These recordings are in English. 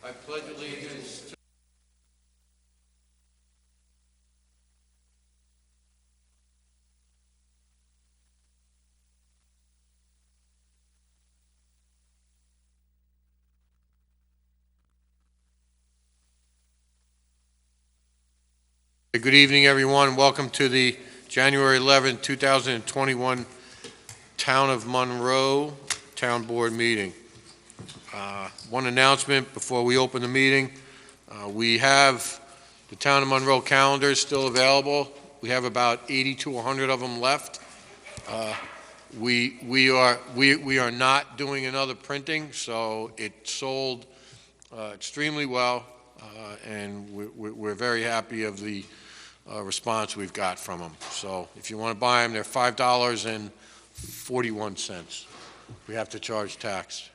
I pledge allegiance to Good evening, everyone. Welcome to the January 11, 2021 Town of Monroe Town Board meeting. One announcement before we open the meeting. We have the Town of Monroe calendars still available. We have about 80 to 100 of them left. We are not doing another printing, so it sold extremely well, and we're very happy of the response we've got from them. So if you want to buy them, they're $5.41. We have to charge tax.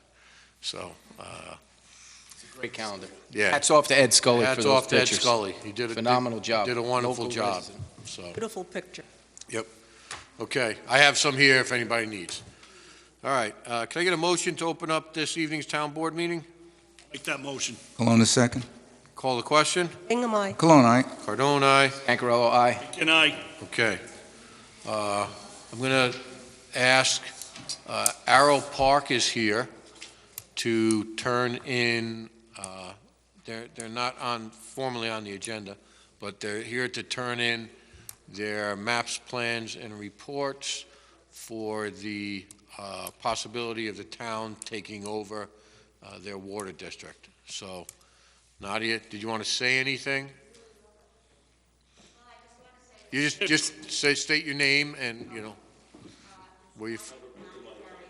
So It's a great calendar. yeah, Hats off to Ed Scully for hats those off to Ed pictures. Scully. He did Phenomenal job. Did a wonderful Local job. resident. So Beautiful picture. okay, I have some here if anybody needs. All right, can I get a motion to open up this evening's town board meeting? Make that motion. Cologne is second. Call the question. Hingham, aye. Cologne, aye. Cardone, aye. Cancarello, aye. Can I? Okay. I'm going to ask, Arrow Park is here to turn in, they're not formally on the agenda, but they're here to turn in their maps, plans, and reports for the possibility of the town taking over their water district. So, Nadia, did you want to say anything? You just state your name and, where you...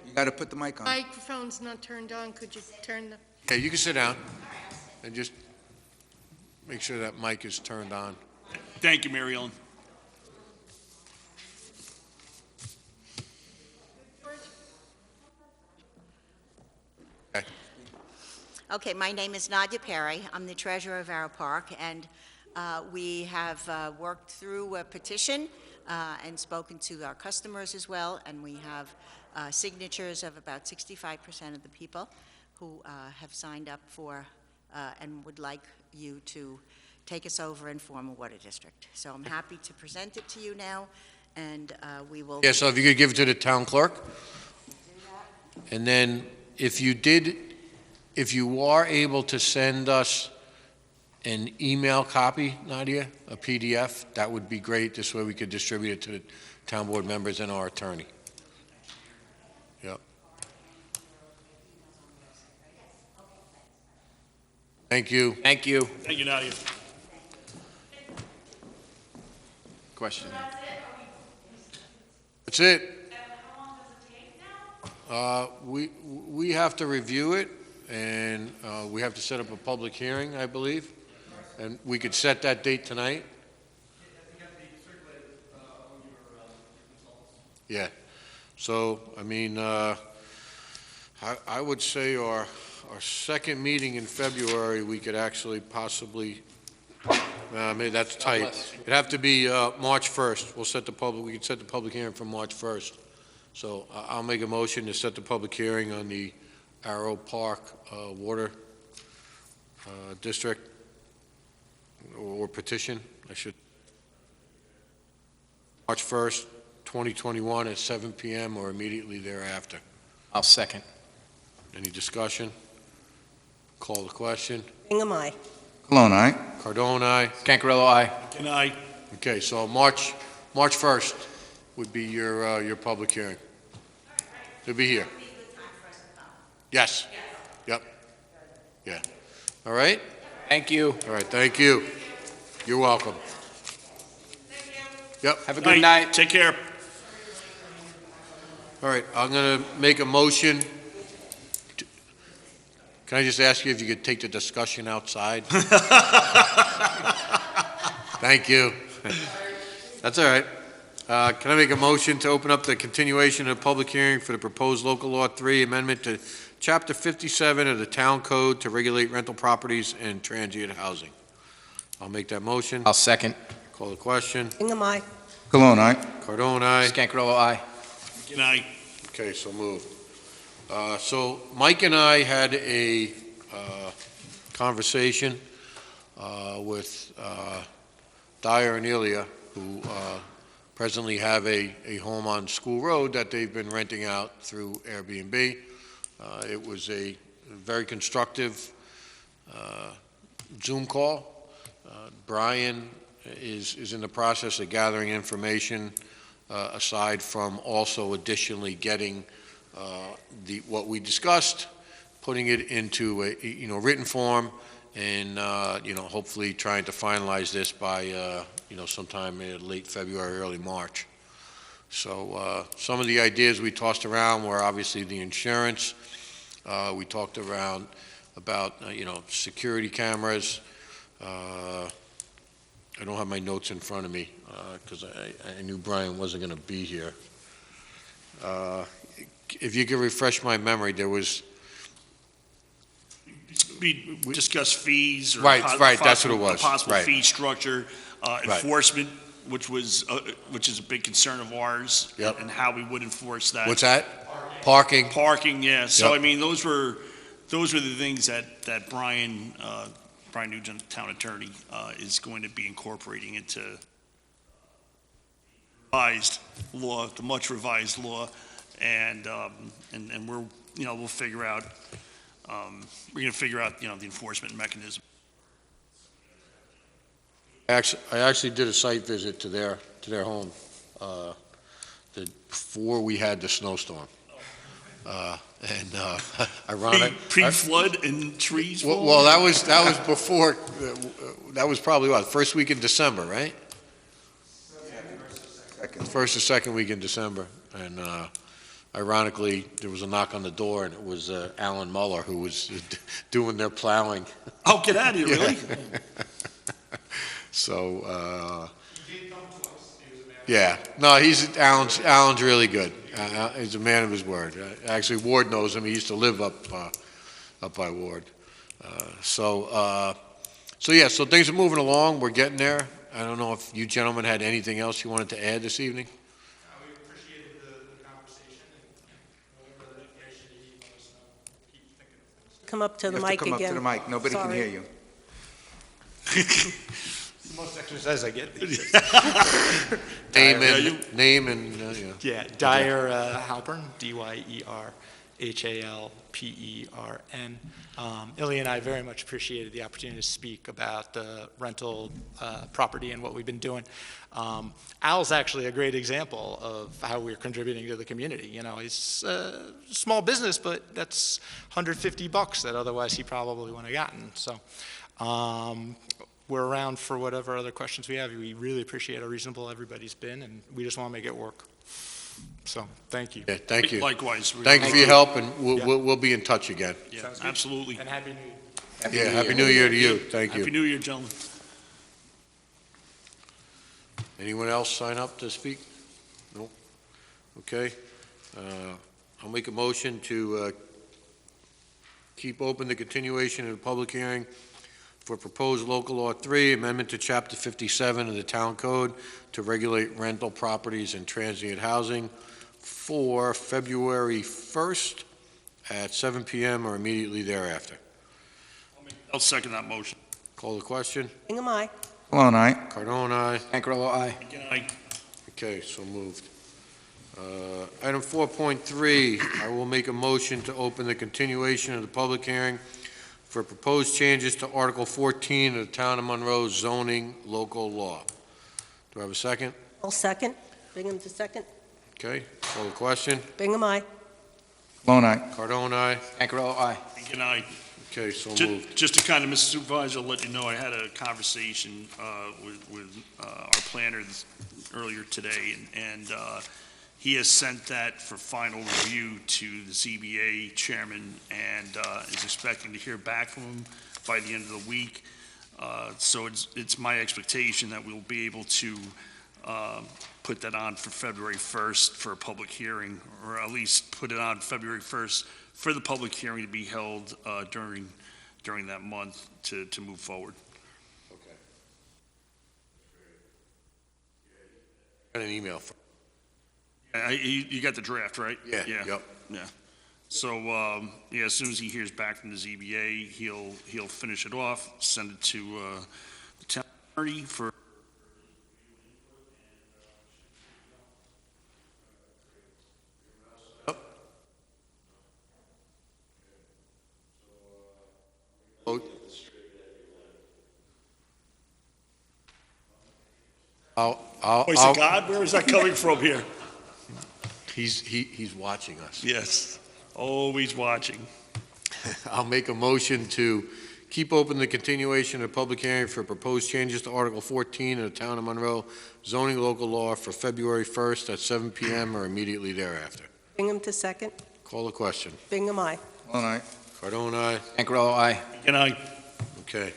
You got to put the mic on. Microphone's not turned on. Could you turn the... Yeah, you can sit down and just make sure that mic is turned on. Thank you, Mary Ellen. Okay, my name is Nadia Perry. I'm the treasurer of Arrow Park, and we have worked through a petition and spoken to our customers as well, and we have signatures of about 65% of the people who have signed up for and would like you to take us over and form a water district. So I'm happy to present it to you now, and we will... Yeah, so if you could give it to the town clerk. And then if you are able to send us an email copy, Nadia, a PDF, that would be great. This way we could distribute it to the town board members and our attorney. Yep. Thank you. Thank you. Thank you, Nadia. Question. That's it. We have to review it, and we have to set up a public hearing, I believe, and we could set that date tonight. Yeah. So, I mean, I would say our second meeting in February, we could actually possibly, maybe that's tight. It'd have to be March 1st. We could set the public hearing for March 1st. So I'll make a motion to set the public hearing on the Arrow Park Water District, or petition, March 1st, 2021 at 7 p.m. or immediately thereafter. I'll second. Any discussion? Call the question. Hingham, aye. Cologne, aye. Cardone, aye. Cancarello, aye. Can I? Okay, so March 1st would be your public hearing. To be here. Yes. Yep. Yeah. All right? Thank you. All right, thank you. You're welcome. Yep. Have a good night. Take care. All right, I'm going to make a motion. Can I just ask you if you could take the discussion outside? Thank you. That's all right. Can I make a motion to open up the continuation of the public hearing for the proposed local law 3 amendment to Chapter 57 of the Town Code to regulate rental properties and transient housing? I'll make that motion. I'll second. Call the question. Hingham, aye. Cologne, aye. Cardone, aye. Cancarello, aye. Can I? Okay, so moved. So Mike and I had a conversation with Dyer and Ilya, who presently have a home on School Road that they've been renting out through Airbnb. It was a very constructive Zoom call. Brian is in the process of gathering information, aside from also additionally getting what we discussed, putting it into a written form, and hopefully trying to finalize this by sometime in late February, early March. So some of the ideas we tossed around were obviously the insurance. We talked around about security cameras. I don't have my notes in front of me because I knew Brian wasn't going to be here. If you could refresh my memory, there was... We discussed fees. Or Right, that's what it was. Possible Right. fee structure, enforcement, which is a big concern of ours. Yep. And how we would enforce that. What's that? Parking. Parking, yeah. So, Yep. I mean, those were the things that Brian Nugent, town attorney, is going to be incorporating into revised law, the much revised law, and we're, we'll figure out, we're going to figure out, the enforcement mechanism. I actually did a site visit to their home before we had the snowstorm. Ironic. Pre-flood and trees falling? Well, that was before. That was probably what, first week in December, right? First or second week in December, and ironically, there was a knock on the door, and it was Alan Muller who was doing their plowing. Oh, get out of here, really? So, yeah, no, Alan's really good. He's a man of his word. Actually, Ward knows him. He used to live up by Ward. So things are moving along. We're getting there. I don't know if you gentlemen had anything else you wanted to add this evening? We appreciated the conversation, and whatever information you need, let us know. Keep thinking of things. Come up to the You have mic to come again. up to the mic. Nobody can Sorry. hear you. Most exercise I get these days. Name and yeah. Yeah, Dyer Halpern, Dyerhalpern. Ilya and I very much appreciated the opportunity to speak about the rental property and what we've been doing. Al's actually a great example of how we're contributing to the community. He's a small business, but that's $150 that otherwise he probably wouldn't have gotten. So we're around for whatever other questions we have. We really appreciate how reasonable everybody's been, and we just want to make it work. So, thank you. Yeah, thank you. Likewise. Thank you for your help, and we'll be in touch again. Yeah, Sounds good. absolutely. And Happy New Year. Yeah, Happy New Year to you. Thank Happy you. New Year, gentlemen. Anyone else sign up to speak? No? Okay. I'll make a motion to keep open the continuation of the public hearing for proposed local law 3, amendment to chapter 57 of the town code to regulate rental properties and transient housing for February 1st at 7 p.m. or immediately thereafter. I'll second that motion. Call the question. Hingham, aye. Malone, aye. Cardone, aye. Ankaralo, aye. Good night. Okay, so moved. Item 4.3, I will make a motion to open the continuation of the public hearing for proposed changes to Article 14 of the Town of Monroe zoning local law. Do I have a second? I'll second. Bingham to second. Okay, call the question. Bingham, aye. Malone, aye. Cardone, aye. Ankaralo, aye. Good night. Okay, so Ju- moved. Just to kind of, Mr. Supervisor, let you know, I had a conversation with our planner earlier today, and he has sent that for final review to the ZBA chairman and is expecting to hear back from him by the end of the week. So it's my expectation that we'll be able to put that on for February 1st for a public hearing, or at least put it on February 1st for the public hearing to be held during that month to move forward. Got an email from, You got the draft, right? yeah, yep. Yeah. So, yeah, as soon as he hears back from the ZBA, he'll finish it off, send it to the town attorney for. Voice of God, where is that coming from here? He's watching us. Yes, always watching. I'll make a motion to keep open the continuation of public hearing for proposed changes to Article 14 of the Town of Monroe zoning local law for February 1st at 7 PM or immediately thereafter. Bingham to second. Call the question. Bingham, aye. Cologne, aye. Cardone, aye. Anchorello, aye. And I, Okay.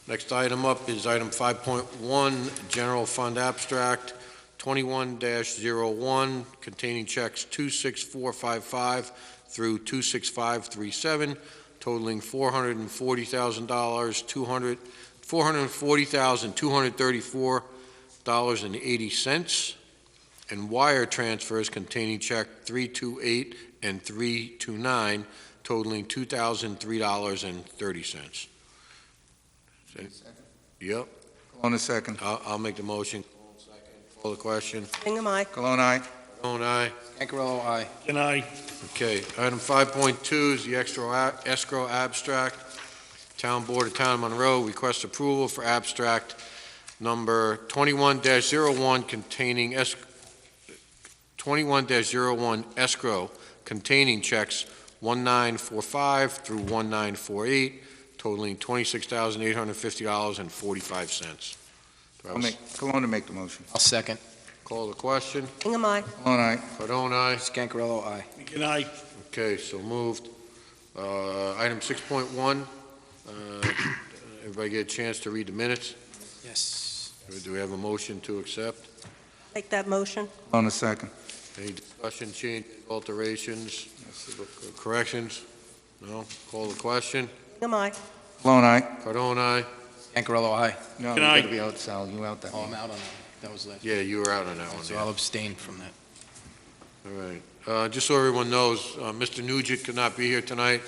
Next item up is item 5.1, General Fund Abstract 21-01, containing checks 26455 through 26537, totaling $440,000, $440,234.80, and wire transfers containing check 328 and 329, totaling $2,003.30. Yep, Cologne is second. I'll make the motion. Call the question. Bingham, aye. Cologne, aye. Cardone, aye. Anchorello, aye. and I, Okay, item 5.2 is the escrow abstract. Town Board of Town of Monroe requests approval for abstract number 21-01 containing 21-01 escrow containing checks 1945 through 1948, totaling $26,850.45. Cologne to make the motion. I'll second. Call the question. Bingham, aye. Cologne, aye. Cardone, aye. Scancarello, aye. and I, Okay, so moved. Item 6.1, everybody get a chance to read the minutes? Yes. Do we have a motion to accept? Make that motion. Cologne is second. Any discussion, change, alterations, corrections? No? Call the question. Bingham, aye. Cologne, aye. Cardone, aye. Anchorello, aye. No, Good you night. gotta be out, Sal. You out that Oh, I'm one. out on that. That was last. Yeah, you were out on that one. So yeah. I'll abstain from that. All right. Just so everyone knows, Mr. Nugent could not be here tonight,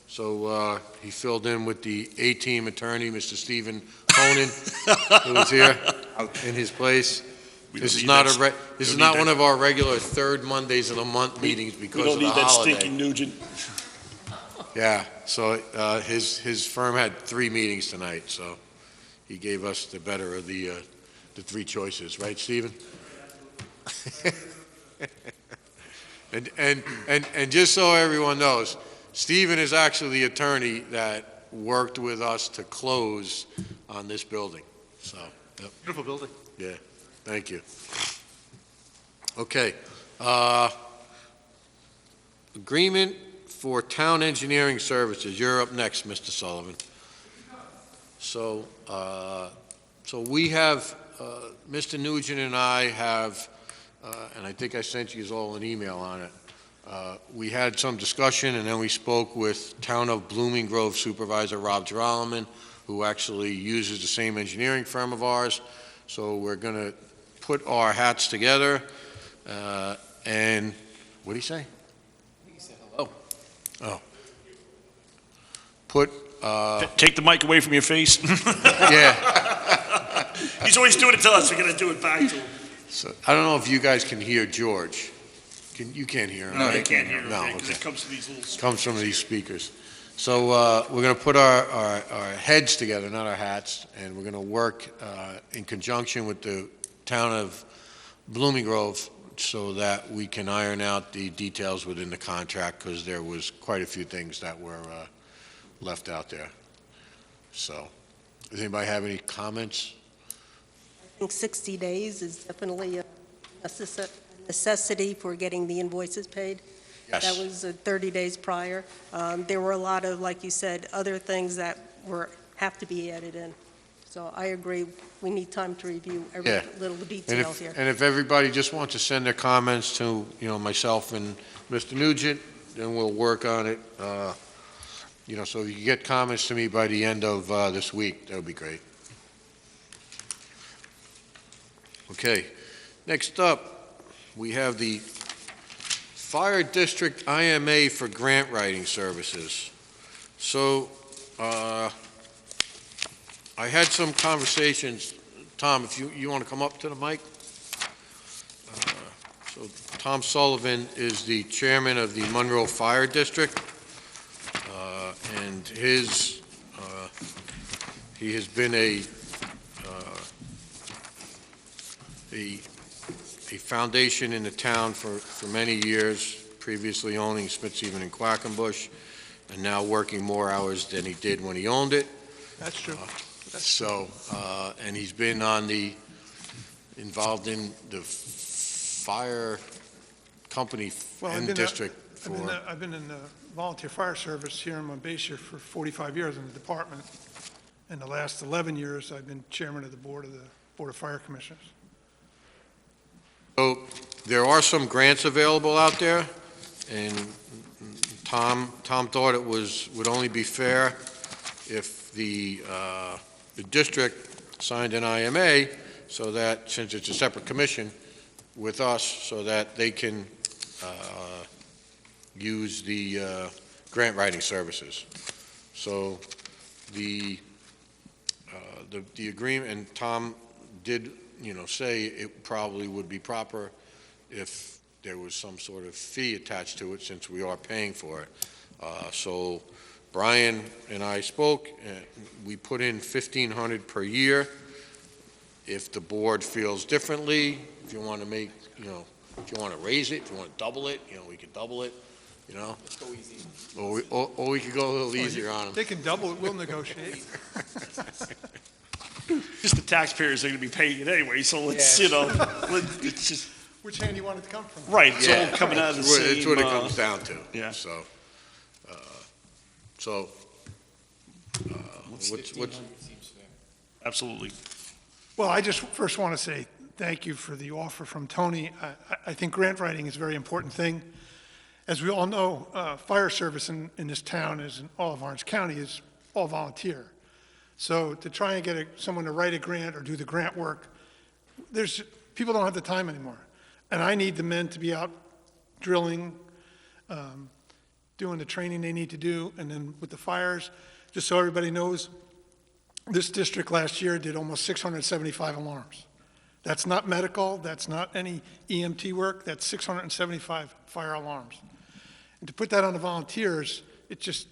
so he filled in with the A-team attorney, Mr. Stephen Conan, who was here in his place. we This don't is need not that- this is don't not need one that- of our regular third Mondays of the month meetings we because don't of the need that holiday. stinking Nugent. Yeah, so his firm had 3 meetings tonight, so he gave us the better of the 3 choices, right, Stephen? And just so everyone knows, Stephen is actually the attorney that worked with us to close on this building, so. Yep. Beautiful building. Yeah, thank you. Okay. Agreement for town engineering services. You're up next, Mr. Sullivan. So we have, Mr. Nugent and I have, and I think I sent you all an email on it. We had some discussion, and then we spoke with Town of Blooming Grove Supervisor Rob Geralman, who actually uses the same engineering firm of ours. So we're going to put our hats together, and, what did he say? He said hello. Put, Take the mic away from your face. yeah, He's always doing it to us, we're gonna do it back to him. so, I don't know if you guys can hear George. You can't hear him, No, right? They can't hear him, No, because okay. it comes to these little. Comes from these speakers. So we're going to put our heads together, not our hats, and we're going to work in conjunction with the town of Blooming Grove so that we can iron out the details within the contract, because there was quite a few things that were left out there. So, does anybody have any comments? I think 60 days is definitely a necessity for getting the invoices paid. Yes. That was 30 days prior. There were a lot of, like you said, other things that have to be added in. So I agree, we need time to review every Yeah. little And detail if, here. and if everybody just wants to send their comments to, myself and Mr. Nugent, then we'll work on it. So if you get comments to me by the end of this week, that would be great. Okay, next up, we have the Fire District IMA for grant writing services. So, I had some conversations. Tom, if you want to come up to the mic? So Tom Sullivan is the chairman of the Monroe Fire District, and he has been a foundation in the town for many years, previously owning Smithhaven and Quackenbush, and now working more hours than he did when he owned it. That's true. So, and he's been involved in the fire company Well, and district for, I've been in the volunteer fire service here in my base here for 45 years in the department. In the last 11 years, I've been chairman of the Board of Fire Commissioners. so there are some grants available out there, and Tom thought it would only be fair if the district signed an IMA, so that, since it's a separate commission with us, so that they can use the grant writing services. So the agreement, and Tom did, say it probably would be proper if there was some sort of fee attached to it, since we are paying for it. So Brian and I spoke, and we put in $1,500 per year. If the board feels differently, if you want to make, if you want to raise it, if you want to double it, we could double it, Let's go easy. Or we could go a little easier on them. They can double it, we'll negotiate. Just the taxpayers are going to be paying it anyway, so let's, it's just, Which hand do you want it to come from? right, it's all coming out of the same. It's what it comes down to. yeah. So, what's, 1,500 seems fair. Absolutely. Well, I just first want to say thank you for the offer from Tony. I think grant writing is a very important thing. As we all know, fire service in this town, as in all of Orange County, is all volunteer. So to try and get someone to write a grant or do the grant work, people don't have the time anymore. And I need the men to be out drilling, doing the training they need to do, and then with the fires, just so everybody knows, this district last year did almost 675 alarms. That's not medical, that's not any EMT work, that's 675 fire alarms. And to put that on the volunteers, it's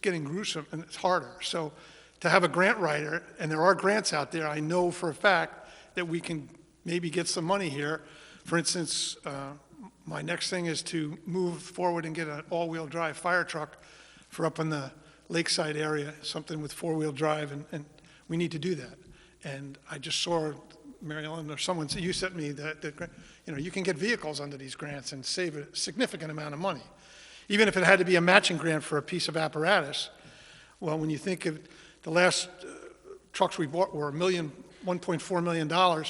getting gruesome and it's harder. So to have a grant writer, and there are grants out there, I know for a fact that we can maybe get some money here. For instance, my next thing is to move forward and get an all-wheel drive fire truck for up in the lakeside area, something with four-wheel drive, and we need to do that. And I just saw, Mary Ellen, or someone, you sent me that you can get vehicles under these grants and save a significant amount of money. Even if it had to be a matching grant for a piece of apparatus, well, when you think of the last trucks we bought were $1.4 million,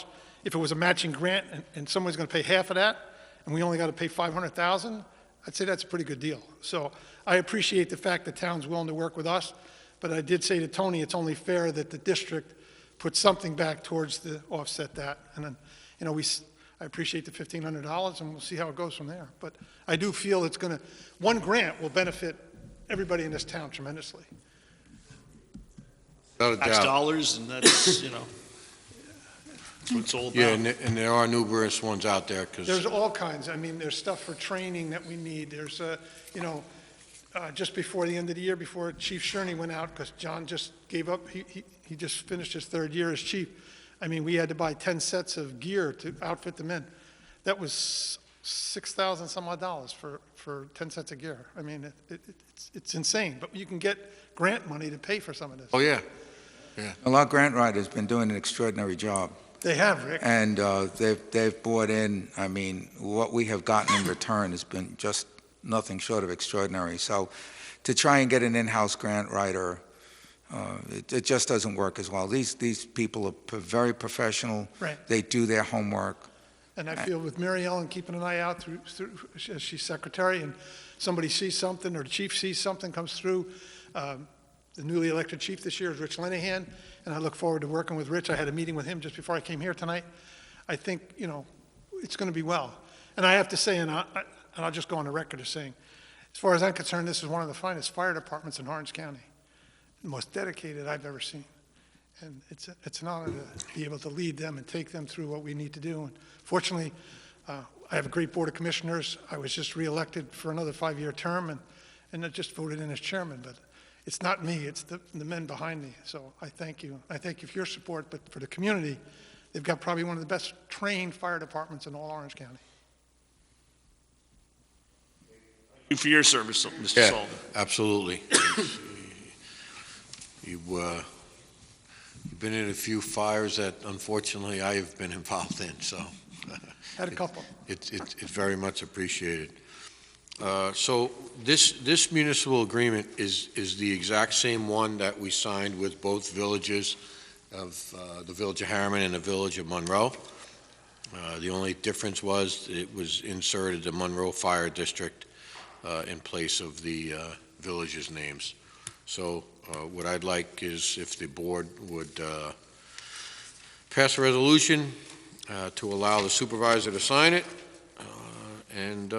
if it was a matching grant and someone's going to pay half of that, and we only got to pay $500,000, I'd say that's a pretty good deal. So I appreciate the fact the town's willing to work with us, but I did say to Tony, it's only fair that the district put something back towards the offset that. And then, I appreciate the $1,500, and we'll see how it goes from there. But I do feel one grant will benefit everybody in this town tremendously. Without a Tax doubt. dollars, and that's, that's what it's all about. Yeah, and there are numerous ones out there, because There's all kinds. I mean, there's stuff for training that we need. There's, just before the end of the year, before Chief Sherney went out, because John just gave up, he just finished his third year as chief. I mean, we had to buy 10 sets of gear to outfit the men. That was $6,000 some odd dollars for 10 sets of gear. I mean, it's insane, but you can get grant money to pay for some of this. oh, yeah. A lot of grant writers have been doing an extraordinary job. They have, Rick. And they've brought in, I mean, what we have gotten in return has been just nothing short of extraordinary. So to try and get an in-house grant writer, it just doesn't work as well. These people are very professional. Right. They do their homework. And I feel with Mary Ellen keeping an eye out through as she's secretary, and somebody sees something or the chief sees something comes through. The newly elected chief this year is Rich Linehan, and I look forward to working with Rich. I had a meeting with him just before I came here tonight. I think, it's going to be well. And I have to say, and and I'll just go on the record as saying, as far as I'm concerned, this is one of the finest fire departments in Orange County, the most dedicated I've ever seen. And it's an honor to be able to lead them and take them through what we need to do. And fortunately, I have a great Board of Commissioners. I was just reelected for another 5-year term, and I just voted in as chairman. But it's not me, it's the men behind me. So I thank you. I thank you for your support, but for the community, they've got probably one of the best trained fire departments in all Orange County. Thank you for your service, Mr. Yeah, Sullivan. absolutely. You've been in a few fires that unfortunately I have been involved in, so Had a couple. it's very much appreciated. So this municipal agreement is the exact same one that we signed with both villages of the Village of Harriman and the Village of Monroe. The only difference was it was inserted the Monroe Fire District in place of the villages' names. So what I'd like is if the board would pass a resolution to allow the supervisor to sign it and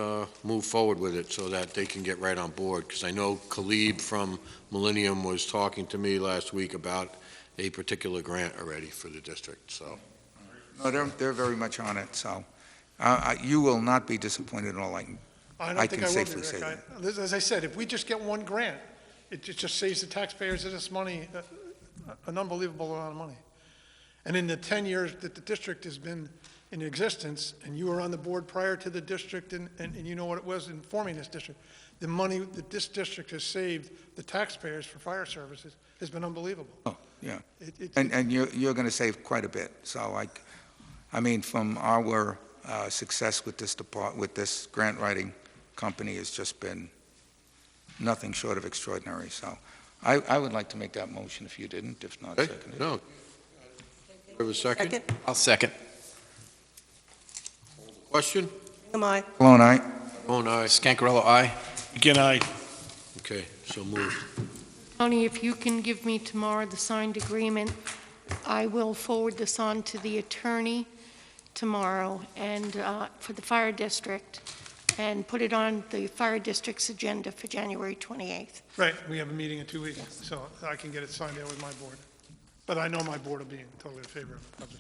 move forward with it so that they can get right on board. Because I know Khalib from Millennium was talking to me last week about a particular grant already for the district, so. No, they're very much on it, so you will not be disappointed at all. I I don't think can I will safely be, say Rick. As I said, if we just get one grant, it just saves the taxpayers this money, an unbelievable amount of money. And in the 10 years that the district has been in existence, and you were on the board prior to the district, and you know what it was in forming this district, the money that this district has saved the taxpayers for fire services has been unbelievable. Oh, yeah. It- And you're going to save quite a bit. So I mean, from our success with this grant writing company has just been nothing short of extraordinary. So I would like to make that motion if you didn't, if not, Okay, second it. no. Have a second? Second, I'll second. Question? am I? Cologne, aye. Oh, no. Scancarello, aye. Again, aye. Okay, so moved. Tony, if you can give me tomorrow the signed agreement, I will forward this on to the attorney tomorrow and for the fire district, and put it on the fire district's agenda for January 28th. Right, we have a meeting in 2 weeks, so I can get it signed out with my board. But I know my board will be totally in favor of it.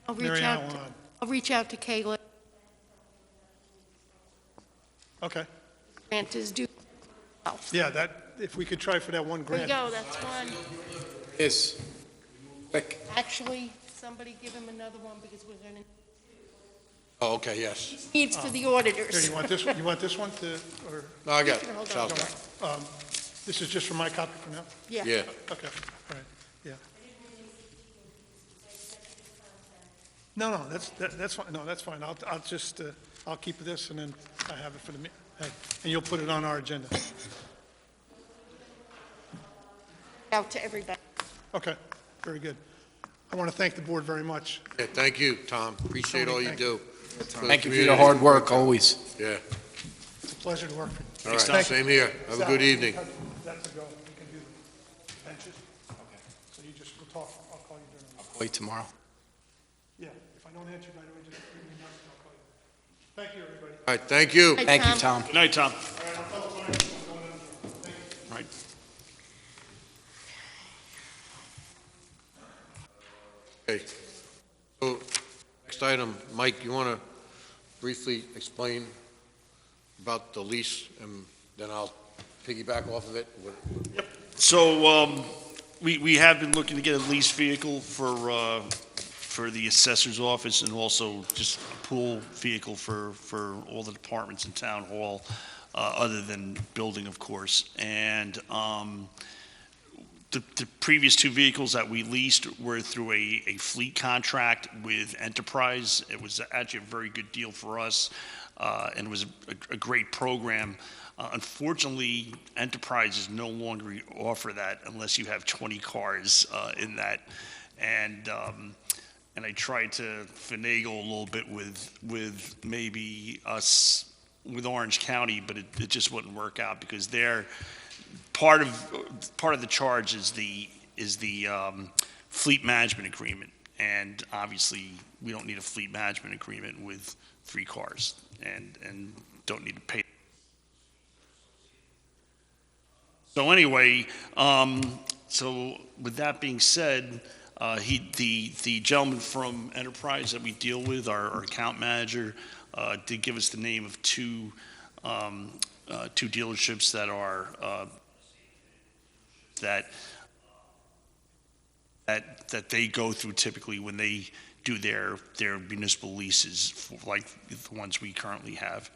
I'll Mary reach Ann out. will not. I'll reach out to Kayla. Okay, Grant is due. yeah, if we could try for that one There you grant. go. That's one. Yes. Quick. Actually, somebody give him another one because we're going to Oh, okay, yes. needs for the Here, auditors. you want this one to, or, No, I got it. Hold on. South. this is just for my copy for now? Yeah. Yeah. Okay, all right, yeah. No, that's fine, no, that's fine, I'll just, I'll keep this, and then I have it for the, and you'll put it on our agenda. Out to everybody. Okay, very good. I want to thank the board very much. Yeah, thank you, Tom. Appreciate Tony, all you thank do. Thank you for your hard work, always. Yeah, It's a pleasure to work for you. all right, Thank you. same here. Have a good evening. That's a go, we can do the benches. Okay. So you just, we'll talk, I'll call you during the Wait tomorrow. Yeah, if I don't answer right away, just leave me a message, I'll call you. Thank you, everybody. All right, thank you. Hi, Thank you, Tom. Good night, Tom. Right. Okay. So, next item, Mike, you want to briefly explain about the lease, and then I'll piggyback off of it? So, we have been looking to get a lease vehicle for the assessor's office, and also just a pool vehicle for all the departments in town hall, other than building, of course. And, the previous two vehicles that we leased were through a fleet contract with Enterprise. It was actually a very good deal for us, and it was a great program. Unfortunately, Enterprises no longer offer that unless you have 20 cars in that. And I tried to finagle a little bit with maybe us with Orange County, but it just wouldn't work out because they're part of the charge is the fleet management agreement, and obviously we don't need a fleet management agreement with 3 cars. And don't need to pay. So anyway, so with that being said, the gentleman from Enterprise that we deal with, our account manager, did give us the name of two dealerships that are that they go through typically when they do their municipal leases, like the ones we currently have.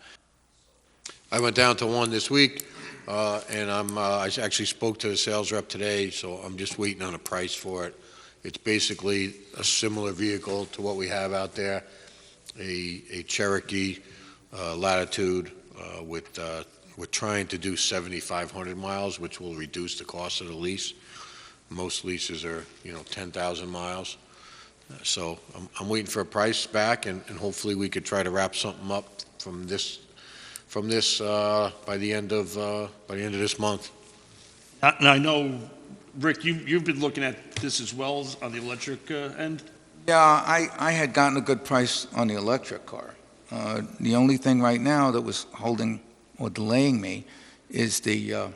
I went down to one this week, and I actually spoke to the sales rep today, so I'm just waiting on a price for it. It's basically a similar vehicle to what we have out there, a Cherokee Latitude we're trying to do 7,500 miles, which will reduce the cost of the lease. Most leases are, 10,000 miles. So I'm waiting for a price back, and hopefully we could try to wrap something up from this by the end of this month. Now, I know, Rick, you've been looking at this as well on the electric end? Yeah, I had gotten a good price on the electric car. The only thing right now that was holding or delaying me is the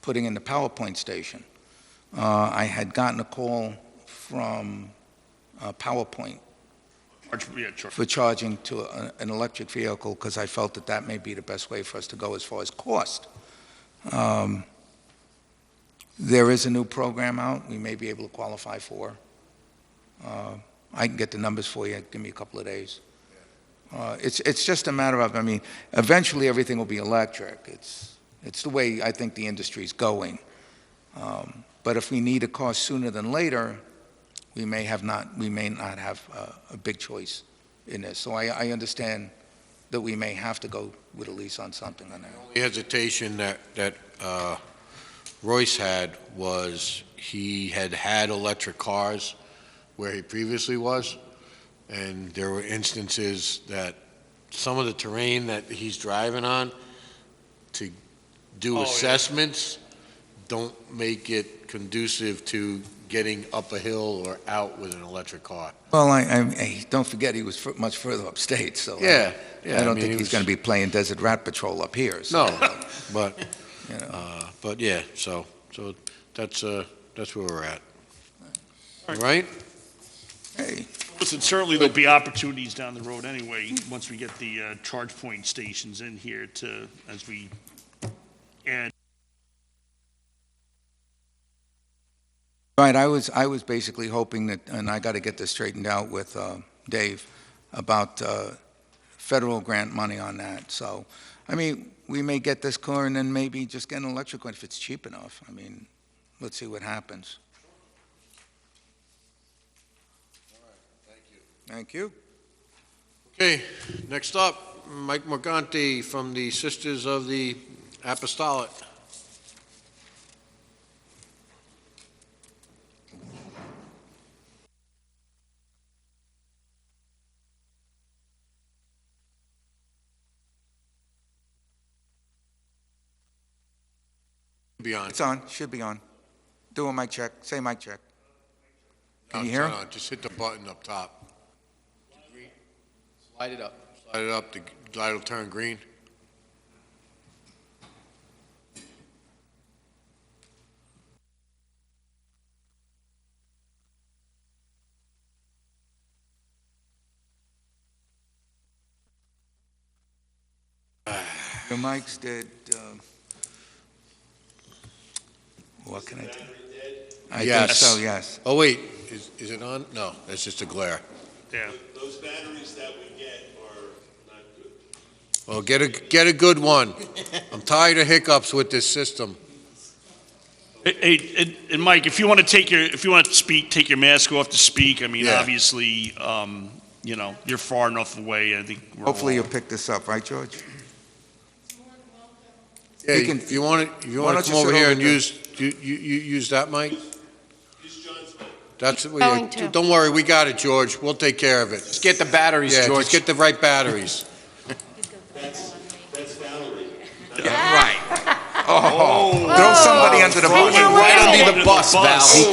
putting in the PowerPoint station. I had gotten a call from PowerPoint for charging to an electric vehicle because I felt that may be the best way for us to go as far as cost. There is a new program out we may be able to qualify for. I can get the numbers for you. Give me a couple of days. It's just a matter of, eventually everything will be electric. It's the way I think the industry's going. But if we need a car sooner than later, we may not have a big choice in this. So I understand that we may have to go with a lease on something on that. The hesitation that Royce had was he had electric cars where he previously was, and there were instances that some of the terrain that he's driving on to do assessments don't make it conducive to getting up a hill or out with an electric car. Well, I don't forget he was much further upstate, so Yeah. I don't think he's going to be playing Desert Rat Patrol up here. So, No, but, you know. but yeah, so that's where we're at. All right? Hey, Listen, certainly there'll be opportunities down the road anyway, once we get the charge point stations in here as we add. right, I was basically hoping that, and I got to get this straightened out with Dave, about federal grant money on that. So, we may get this car and then maybe just get an electric one if it's cheap enough. Let's see what happens. Thank you. Okay, next up, Mike Morganti from the Sisters of the Apostolate. Be on. It's on, should be on. Do a mic check, say mic check. Can you hear him? Just hit the button up top. Light it up. Light it up, the light will turn green. Your mics did, what can I do? I think Yes. so, yes. Oh, wait, is it on? No, that's just a glare. Yeah. Those batteries that we get are not good. Well, get a good one. I'm tired of hiccups with this system. Hey, and Mike, if you want to speak, take your mask off to speak. Yeah. Obviously, you're far enough away. I think Hopefully you'll pick this up, right, George? Yeah, You can- if you want Why to don't come you over sit here over and there? use that mic? Use John's mic. That's, Going to. don't worry, we got it, George. We'll take care of it. Just get the batteries, Yeah, George. just get the right batteries. That's Valerie. Throw somebody under the bus. I know Right it. under the bus, Val. He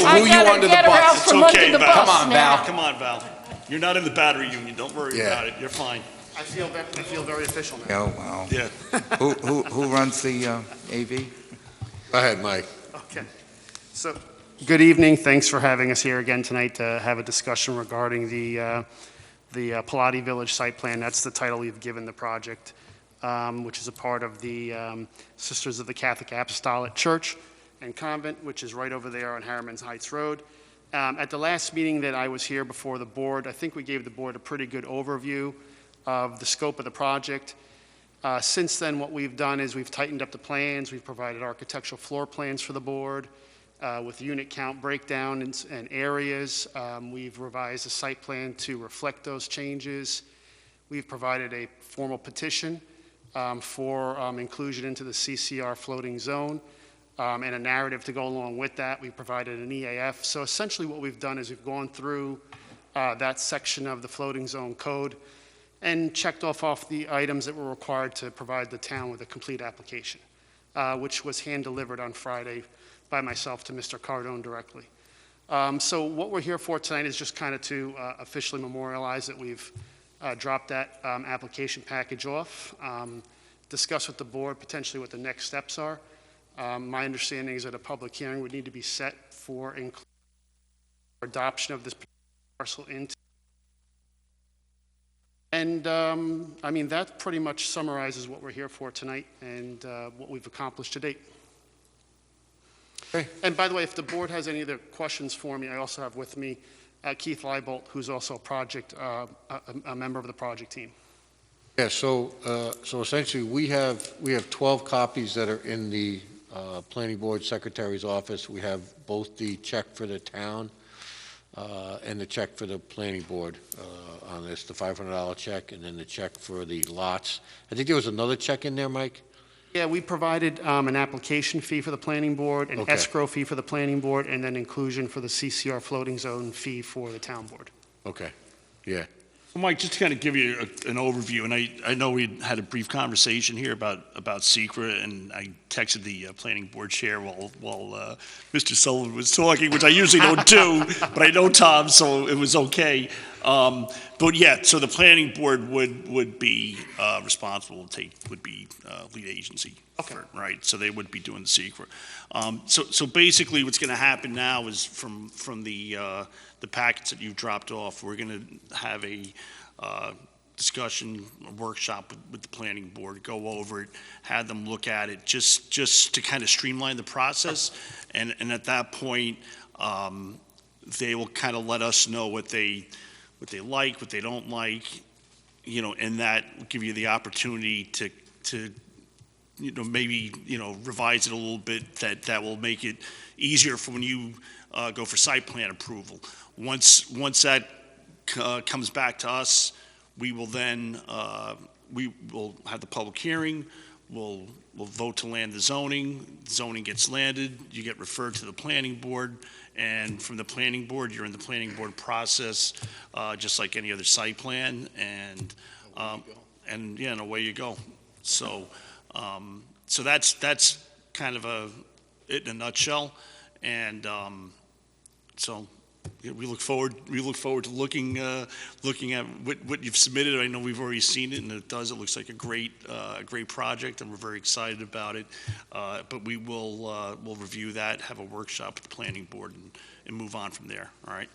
I threw you gotta under the get her out bus. from It's okay, under the Val. bus Come on, now. Val. Come on, Val. You're not in the battery union. Don't worry Yeah. about it. You're fine. I feel very official now. Yeah, wow. Yeah. Who runs the AV? Go ahead, Mike. Okay. So, good evening. Thanks for having us here again tonight to have a discussion regarding the Pilati Village site plan. That's the title we've given the project, which is a part of the Sisters of the Catholic Apostolic Church and Convent, which is right over there on Harriman's Heights Road. At the last meeting that I was here before the board, I think we gave the board a pretty good overview of the scope of the project. Since then, what we've done is we've tightened up the plans. We've provided architectural floor plans for the board with unit count breakdown and areas. We've revised the site plan to reflect those changes. We've provided a formal petition for inclusion into the CCR floating zone and a narrative to go along with that. We provided an EAF. So essentially what we've done is we've gone through that section of the floating zone code and checked off the items that were required to provide the town with a complete application, which was hand-delivered on Friday by myself to Mr. Cardone directly. So what we're here for tonight is just kind of to officially memorialize that we've dropped that application package off, discuss with the board potentially what the next steps are. My understanding is that a public hearing would need to be set for adoption of this parcel into. And I mean, that pretty much summarizes what we're here for tonight and what we've accomplished to date. Okay. And by the way, if the board has any other questions for me, I also have with me Keith Leibolt, who's also a member of the project team. Yeah, so essentially, we have 12 copies that are in the planning board secretary's office. We have both the check for the town and the check for the planning board on this, the $500 check, and then the check for the lots. I think there was another check in there, Mike? Yeah, we provided an application fee for the planning board, an Okay. escrow fee for the planning board, and then inclusion for the CCR floating zone fee for the town board. Okay, yeah. Well, Mike, just to kind of give you an overview, and I know we had a brief conversation here about SECRA, and I texted the planning board chair while Mr. Sullivan was talking, which I usually don't do, but I know Tom, so it was okay. But yeah, so the planning board would be responsible, would be lead agency, for, right? So they would be doing the SECRA. So basically, what's going to happen now is from the packets that you've dropped off, we're going to have a discussion, a workshop with the planning board, go over it, have them look at it, just to kind of streamline the process. And at that point, they will kind of let us know what they like, what they don't like, and that will give you the opportunity to maybe, revise it a little bit, that will make it easier for when you go for site plan approval. Once that comes back to us, we will then, we will have the public hearing, we'll vote to land the zoning gets landed, you get referred to the planning board, and from the planning board, you're in the planning board process, just like any other site plan, and away you go. So that's kind of it in a nutshell, and so we look forward to looking at what you've submitted. I know we've already seen it, and it looks like a great project, and we're very excited about it. But we'll review that, have a workshop with the planning board, and move on from there. All right.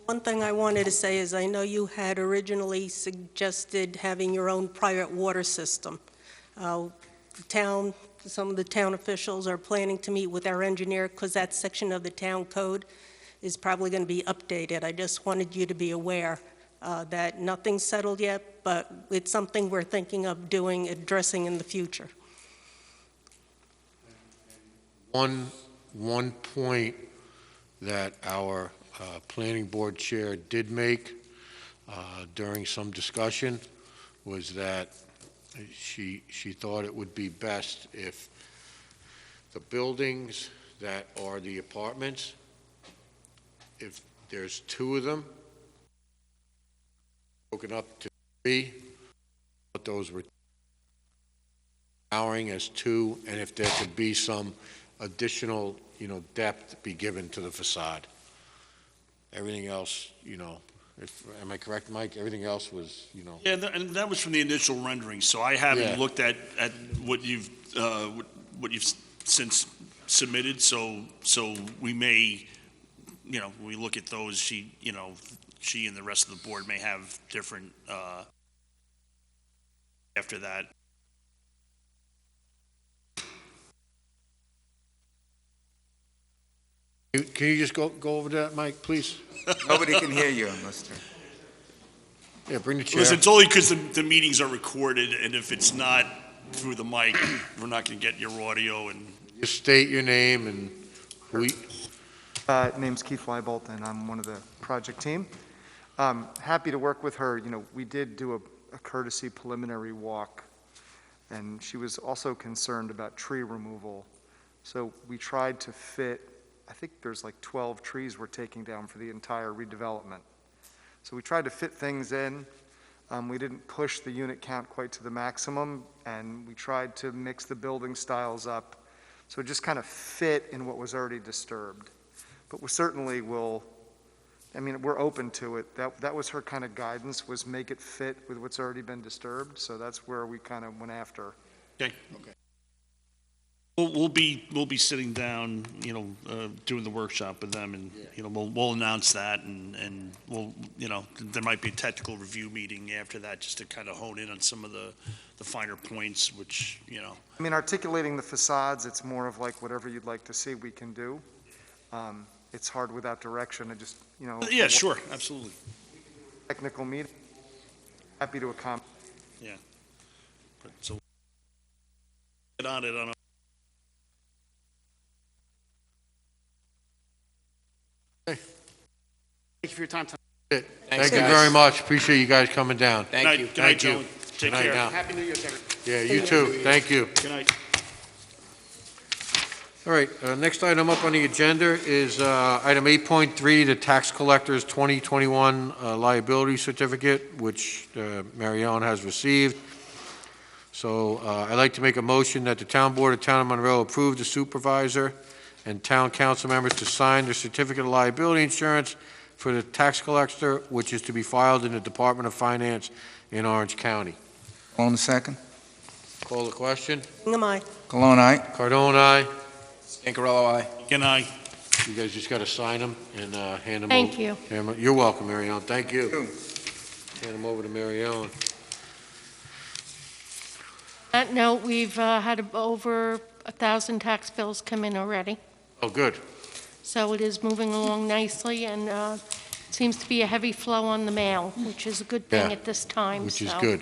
One thing I wanted to say is I know you had originally suggested having your own private water system. Some of the town officials are planning to meet with our engineer because that section of the town code is probably going to be updated. I just wanted you to be aware that nothing's settled yet, but it's something we're thinking of addressing in the future. One point that our planning board chair did make during some discussion was that she thought it would be best if the buildings that are the apartments, if there's two of them, broken up to three, but those were powering as two, and if there could be some additional, depth be given to the facade. Everything else, Am I correct, Mike? Everything else was, Yeah, and that was from the initial rendering, so I Yeah. haven't looked at what you've since submitted, so we may, when we look at those, she and the rest of the board may have different, after that. Can you just go over that, Mike, please? Nobody can hear you unless they're... Yeah, bring the chair. Listen, it's only because the meetings are recorded, and if it's not through the mic, we're not going to get your audio, and Just state your name and who you... Name's Keith Leibolt, and I'm one of the project team. Happy to work with her. We did do a courtesy preliminary walk, and she was also concerned about tree removal. So we tried to fit, I think there's like 12 trees we're taking down for the entire redevelopment. So we tried to fit things in. We didn't push the unit count quite to the maximum, and we tried to mix the building styles up. So it just kind of fit in what was already disturbed. But we certainly will, we're open to it. That was her kind of guidance, was make it fit with what's already been disturbed. So that's where we kind of went after. okay. We'll be sitting down, doing the workshop with them, and we'll announce that, and we'll, there might be a technical review meeting after that, just to kind of hone in on some of the finer points, which, Articulating the facades, it's more of like whatever you'd like to see, we can do. It's hard without direction. I just, Yeah, sure, absolutely. technical meeting. Happy to accommodate. Yeah. So get on it on a Thank you for your time tonight. Thank you very much. Appreciate you guys coming down. Thank you. Good night, gentlemen. Take Good night care. now. Happy New Year to everyone. Yeah, you too. Thank you. Good night. All right, next item up on the agenda is item 8.3, the tax collector's 2021 liability certificate, which Mary Ellen has received. So I'd like to make a motion that the Town Board of Town of Monroe approve the supervisor and town council members to sign the certificate of liability insurance for the tax collector, which is to be filed in the Department of Finance in Orange County. On the second? Call the question. Am I? Cologne, aye? Cardone, aye. Scancarello, aye. Good night. You guys just got to sign them and hand them over. Thank you. You're welcome, Mary Ellen. Thank you. Hand them over to Mary Ellen. On that note, we've had over 1,000 tax bills come in already, Oh, good. so it is moving along nicely, and seems to be a heavy flow on the mail, which is a good thing Yeah, at this time. Which is so. good.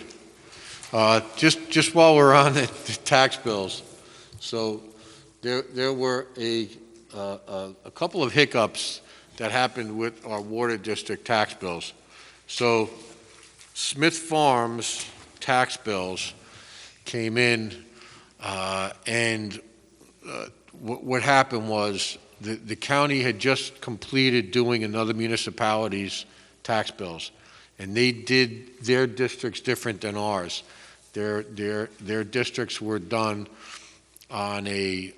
Just while we're on the tax bills, so there were a couple of hiccups that happened with our water district tax bills. So Smith Farms tax bills came in, and what happened was the county had just completed doing another municipality's tax bills, and they did their districts different than ours. Their districts were done on a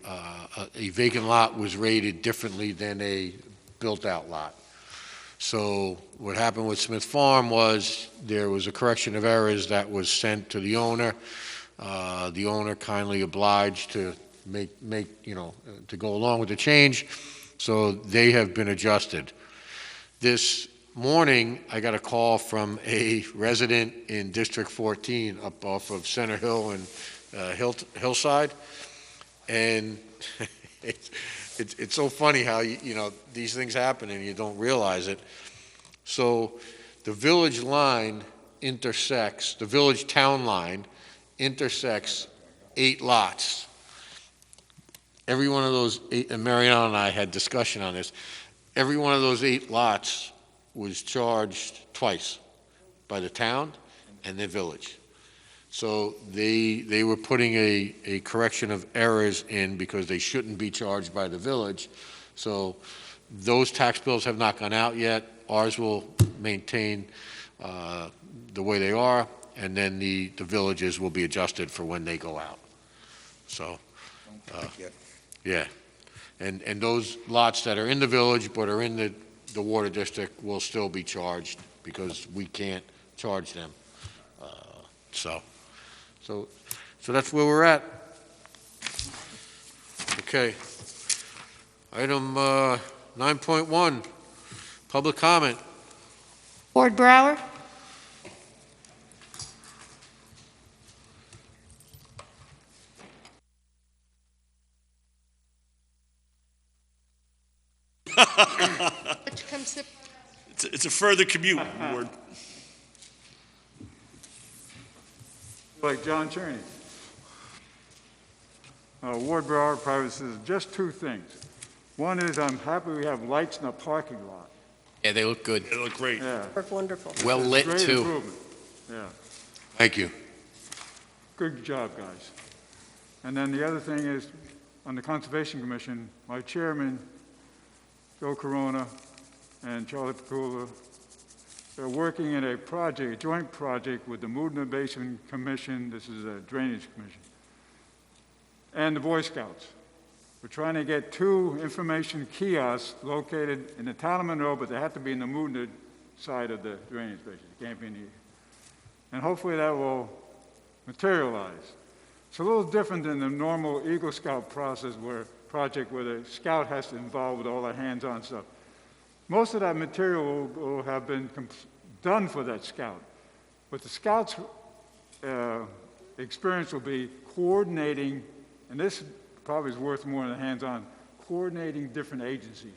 vacant lot was rated differently than a built-out lot. So what happened with Smith Farm was there was a correction of errors that was sent to the owner. The owner kindly obliged to to go along with the change, so they have been adjusted. This morning, I got a call from a resident in District 14 up off of Center Hill and Hillside, and it's so funny how these things happen and you don't realize it. So the village line intersects, the village town line intersects 8 lots. Every one of those 8, and Marianne and I had discussion on this, every one of those 8 lots was charged twice by the town and the village. So they were putting a correction of errors in because they shouldn't be charged by the village. So those tax bills have not gone out yet. Ours will maintain the way they are, and then the villages will be adjusted for when they go out. So, yeah. And those lots that are in the village but are in the water district will still be charged because we can't charge them. So that's where we're at. Okay. Item 9.1, public comment. Ward Brower? Come sit. It's a further commute, Ward. Like John Cherney. Ward Brower, private citizen, just two things. One is I'm happy we have lights in the parking lot. Yeah, they look good. They look great. Yeah. Work wonderful. Well lit, Great too. improvement. Yeah, Thank you. good job, guys. And then the other thing is, on the Conservation Commission, my chairman, Joe Corona, and Charlie Pacula, they're working in a project, a joint project with the Moodna Basin Commission, this is a drainage commission, and the Boy Scouts. We're trying to get 2 information kiosks located in the town of Monroe, but they have to be in the Moodna side of the drainage basin. It can't be in the, and hopefully that will materialize. It's a little different than the normal Eagle Scout project where the scout has to involve with all the hands-on stuff. Most of that material will have been done for that scout. But the scout's experience will be coordinating, and this probably is worth more than hands-on, coordinating different agencies,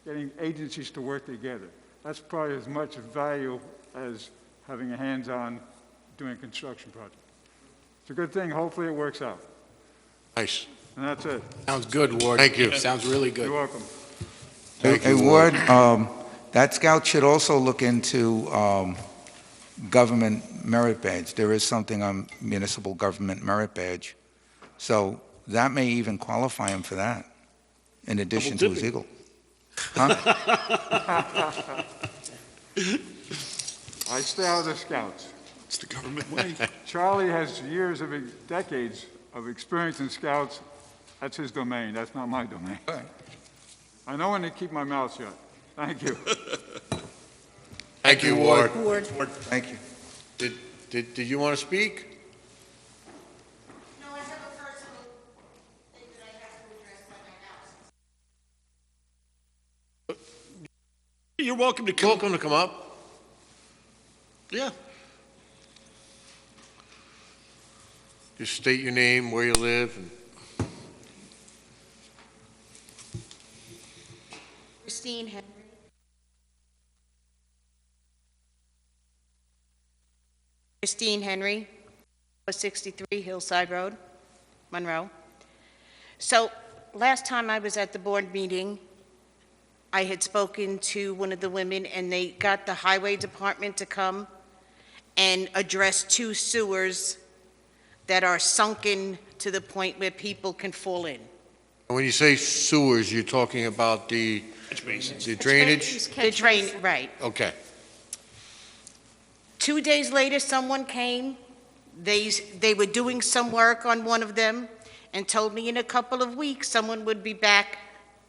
getting agencies to work together. That's probably as much value as having a hands-on doing a construction project. It's a good thing. Hopefully it works out. Nice. And that's it. Sounds good, Ward. Thank you. Sounds really You're good. welcome. Hey, Ward, that scout should also look into government merit badge. There is something on municipal government merit badge. So that may even qualify him for that, in addition to his Eagle. Huh? I stay out of the scouts. It's the government way. Charlie has decades of experience in scouts. That's his domain. That's not my domain. I know when to keep my mouth shut. Thank you. Thank you, Ward. Ward. Thank you. Did you want to speak? No, I have a personal thing that I have to address at my house. You're welcome to come. Welcome to come up. Yeah. Just state your name, where you live, and Christine Henry. Christine Henry, 63 Hillside Road, Monroe. So last time I was at the board meeting, I had spoken to one of the women, and they got the highway department to come and address 2 sewers that are sunken to the point where people can fall in. when you say sewers, you're talking about the drainage? The drain, right. Okay. 2 days later, someone came. They were doing some work on one of them and told me in a couple of weeks someone would be back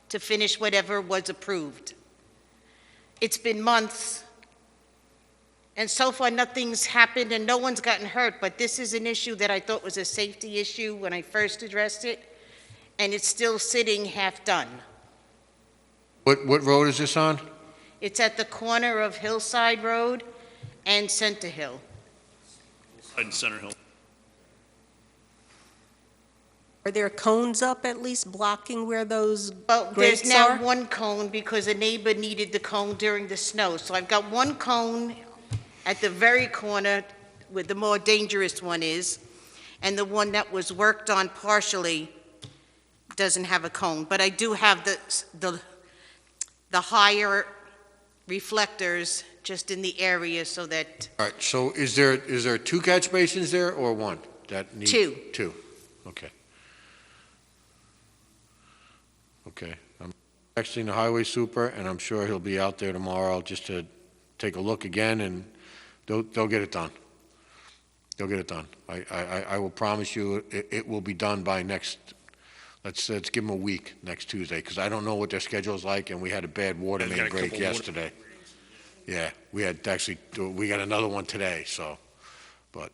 to finish whatever was approved. It's been months, and so far nothing's happened and no one's gotten hurt, but this is an issue that I thought was a safety issue when I first addressed it, and it's still sitting half done. What road is this on? It's at the corner of Hillside Road and Center Hill. In Center Hill. Are there cones up at least blocking where those Well, grates there's now are? one cone because a neighbor needed the cone during the snow. So I've got one cone at the very corner where the more dangerous one is, and the one that was worked on partially doesn't have a cone. But I do have the higher reflectors just in the area so that, All right, so is there 2 catch basins there or 1? That need 2. 2, okay. Okay, I'm texting the highway super, and I'm sure he'll be out there tomorrow just to take a look again, and they'll get it done. They'll get it done. I will promise you it will be done by next, let's give them a week, next Tuesday, because I don't know what their schedule's like, and we had a bad water Yeah, we main got a break couple water- yesterday. Yeah, we got another one today, so, but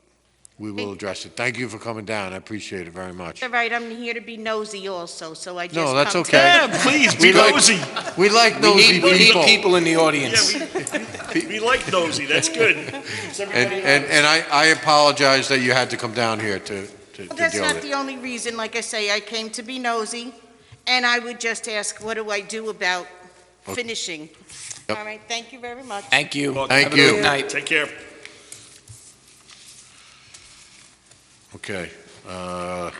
we will address it. Thank you for coming down. I appreciate it very much. All right, I'm here to be nosy also, so I just No, that's come to- okay. Yeah, please, be nosy. We like We nosy need people. people in the audience. Yeah, we like nosy, that's good. Keeps everybody And I apologize that you had to come down here to Well, that's deal not with it. the only reason. Like I say, I came to be nosy, and I would just ask, what do I do about finishing? Yep. All right, thank you very much. Thank you. Thank Have a you. good night. Take care. Okay. I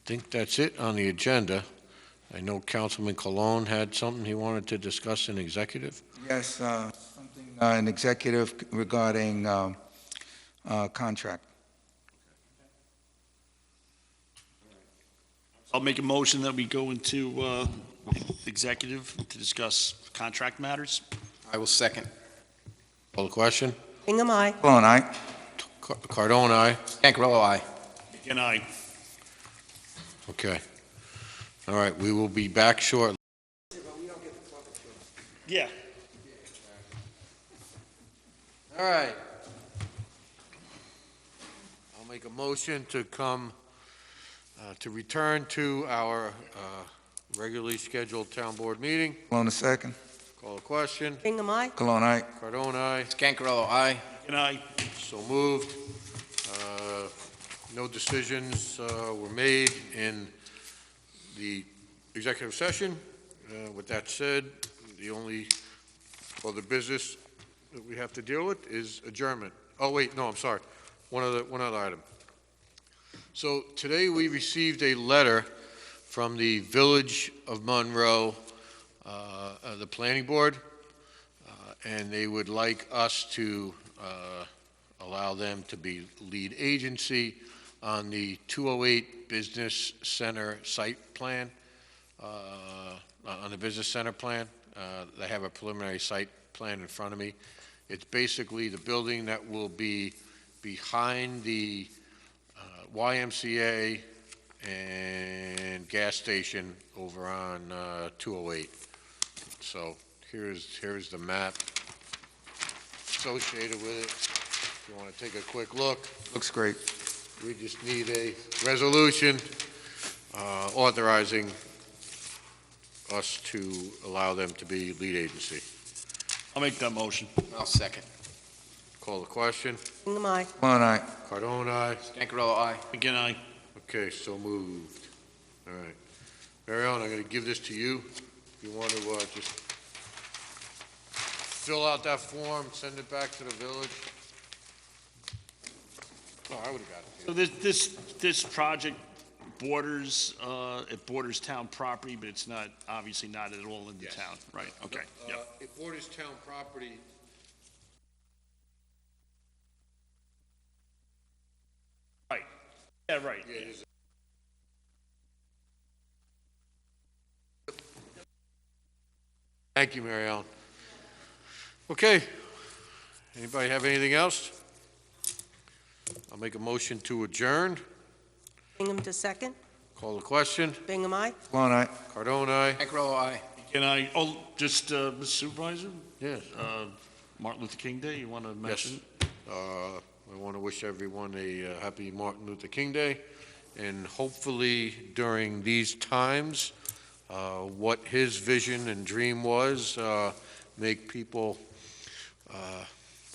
think that's it on the agenda. I know Councilman Colon had something he wanted to discuss in executive. Yes, something, an executive regarding contract. I'll make a motion that we go into executive to discuss contract matters. I will second. Call the question? Hingham, aye. Cologne, aye. Cardone, aye. Cancarello, aye. And I. Okay. All right, we will be back shortly. Yeah. All right. I'll make a motion to to return to our regularly scheduled town board meeting. Cologne, a second. Call a question. Hingham, aye. Cologne, aye. Cardone, aye. Cancarello, aye. And I. So moved. No decisions were made in the executive session. With that said, the only other business that we have to deal with is adjournment. Oh, wait, no, I'm sorry. One other item. So today we received a letter from the Village of Monroe, the Planning Board, and they would like us to allow them to be lead agency on the 208 Business Center site plan, on the Business Center plan. They have a preliminary site plan in front of me. It's basically the building that will be behind the YMCA and gas station over on 208. So here's the map associated with it. If you want to take a quick look. Looks great. We just need a resolution authorizing us to allow them to be lead agency. I'll make that motion. I'll second. Call the question. Hingham, aye. Cologne, aye. Cardone, aye. Cancarello, aye. Again, I. Okay, so moved. All right. Mary Ellen, I'm going to give this to you. If you want to just fill out that form, send it back to the village. Oh, I would have got it. So this project borders, it borders town property, but it's not, obviously not at all in the Yes. town, right? Okay, yep. It borders town property. Right. Yeah, right. Yeah, it is. Thank you, Mary Ellen. Okay. Anybody have anything else? I'll make a motion to adjourn. Hingham to second. Call the question. Hingham, aye. Cologne, aye. Cardone, aye. Cancarello, aye. Can I, just, Mr. Supervisor, Yes. Martin Luther King Day, you want to mention? I want to wish everyone a happy Martin Luther King Day, and hopefully during these times, what his vision and dream was, make people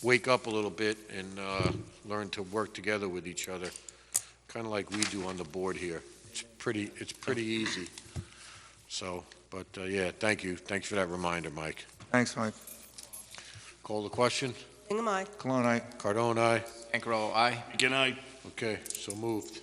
wake up a little bit and learn to work together with each other, kind of like we do on the board here. It's pretty easy. So, but yeah, thank you. Thanks for that reminder, Mike. Thanks, Mike. Call the question. Hingham, aye. Cologne, aye. Cardone, aye. Cancarello, aye. Again, I. Okay, so moved.